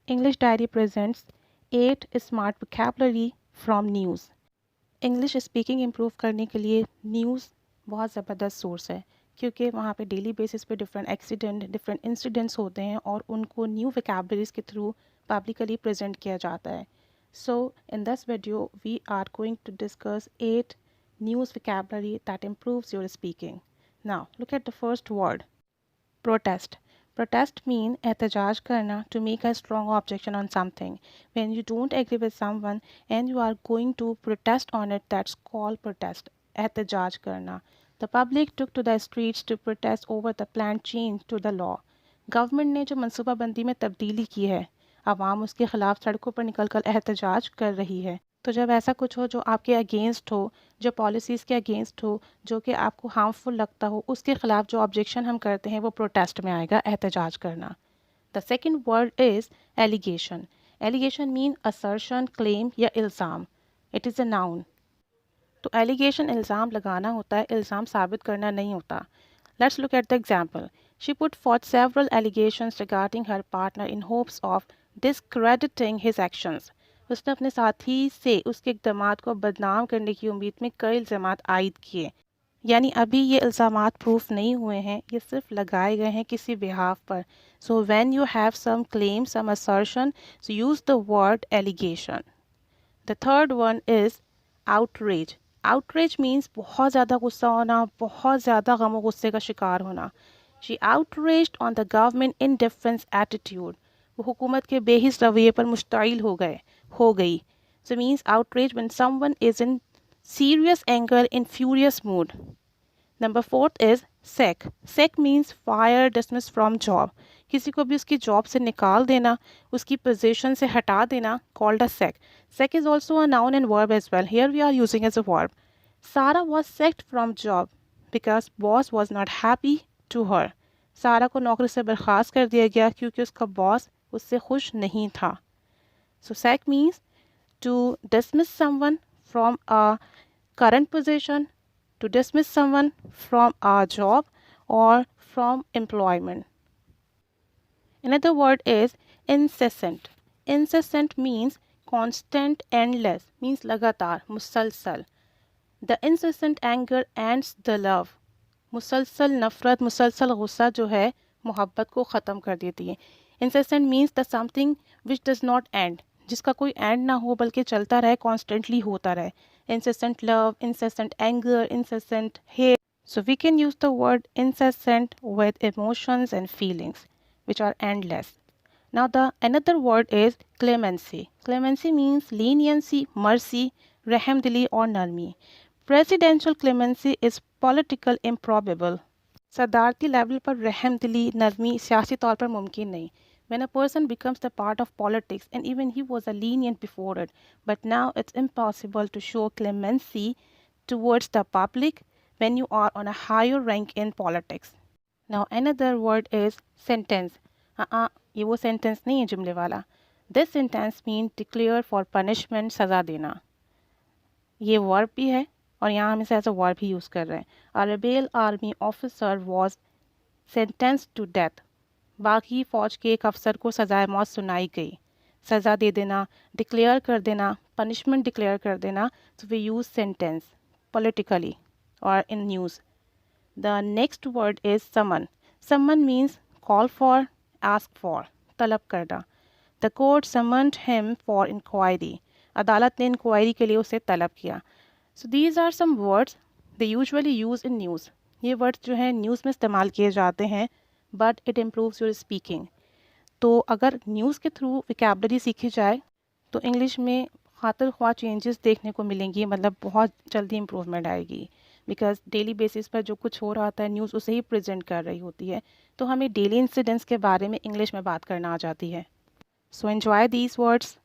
English Diary presents 8 smart vocabulary from news. English speaking improve करने के लिए news बहुत ज़बरदस्त सोर्स है क्योंकि वहाँ पे डेली बेसिस पे डिफरेंट इंसिडेंट्स होते हैं और उनको न्यू वोकैबुलरीज के थ्रू पब्लिकली प्रेजेंट किया जाता है. So in this video we are going to discuss 8 news vocabulary that improves your speaking. Now look at the first word. Protest. Protest mean एहतजाज करना to make a strong objection on something. When you don't agree with someone and you are going to protest on it, that's called protest. एहतजाज करना. The public took to the streets to protest over the planned change to the law. Government ने जो मनसूबाबंदी में तब्दीली की है, आवाम उसके ख़िलाफ़ सड़कों पर निकलकर एहतजाज कर रही है. तो जब ऐसा कुछ हो जो आपके अगेंस्ट हो, जो पॉलिसीज़ के अगेंस्ट हो, जो कि आपको हार्मफुल लगता हो, उसके ख़िलाफ़ जो ऑब्जेक्शन हम करते हैं वो प्रोटेस्ट में आएगा, एहतजाज करना. The second word is allegation. Allegation mean assertion, claim या इल्ज़ाम. It is a noun. तो एलिगेशन इल्ज़ाम लगाना होता है, इल्ज़ाम साबित करना नहीं होता. Let's look at the example. She put forth several allegations regarding her partner in hopes of discrediting his actions. उसने अपने साथी से उसके इक़दामात को बदनाम करने की उम्मीद में कई इल्ज़ामात आयद किए. यानी अभी ये इल्ज़ामात प्रूफ नहीं हुए हैं, ये सिर्फ लगाए गए हैं किसी बिहाफ पर. So when you have some claim, some assertion, so use the word allegation. The third one is outrage. Outrage means बहुत ज़्यादा गुस्सा होना, बहुत ज़्यादा गम और गुस्से का शिकार होना. She outraged on the government indifference attitude. वो हुकूमत के बेहिस रवैये पर मुश्तइल हो गई. So means outrage when someone is in serious anger, in furious mood. Number fourth is sack. Sack means fire, dismiss from job. किसी को भी उसकी जॉब से निकाल देना, उसकी पोजीशन से हटा देना, called a sack. Sack is also a noun and verb as well. Here we are using as a verb. Sarah was sacked from job because boss was not happy to her. सारा को नौकरी से बर्खास्त कर दिया गया क्योंकि उसका बॉस उससे खुश नहीं था. So sack means to dismiss someone from a current position, to dismiss someone from a job or from employment. Another word is incessant. Incessant means constant, endless, means लगातार, मुसलसल. The incessant anger ends the love. मुसलसल नफ़रत, मुसलसल गुस्सा जो है मोहब्बत को ख़त्म कर देती है. Incessant means the something which does not end. जिसका कोई एंड ना हो बल्कि चलता रहे, कॉन्स्टेंटली होता रहे. Incessant love, incessant anger, incessant hate. So we can use the word incessant with emotions and feelings which are endless. Now the another word is clemency. Clemency means leniency, mercy, रहमदिली or नरमी. Presidential clemency is political improbable. सदारती level पर रहमदिली, नरमी सियासी तौर पर मुमकिन नहीं. When a person becomes the part of politics and even he was a lenient before it, but now it's impossible to show clemency towards the public when you are on a higher rank in politics. Now another word is sentence. ये वो sentence नहीं है जुमले वाला. This sentence means declare for punishment, सज़ा देना. ये verb भी है और यहाँ हम इसे एज अ वर्ब भी यूज़ कर रहे हैं. A rebel army officer was sentenced to death. बाकी फ़ौज के एक अफसर को सज़ाए मौत सुनाई गई. सज़ा दे देना, डिक्लेयर कर देना, पनिशमेंट डिक्लेयर कर देना. So we use sentence politically or in news. The next word is summon. Summon means call for, ask for, तलब करना. The court summoned him for inquiry. अदालत ने इंक्वायरी के लिए उसे तलब किया. So these are some words they usually use in news. ये words जो हैं न्यूज़ में इस्तेमाल किए जाते हैं, but it improves your speaking. तो अगर न्यूज़ के थ्रू वोकैबुलरी सीखी जाए तो इंग्लिश में खातिर ख्वाह चेंजेस देखने को मिलेंगी, मतलब बहुत जल्दी इम्प्रूवमेंट आएगी. बिकॉज डेली बेसिस पर जो कुछ हो रहा था न्यूज़ उसे ही प्रेजेंट कर रही होती है, तो हमें डेली इंसिडेंट्स के बारे में इंग्लिश में बात करना आ जाती है. So enjoy these words,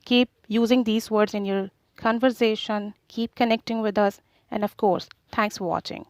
keep using these words in your conversation, keep connecting with us, and of course, thanks for watching.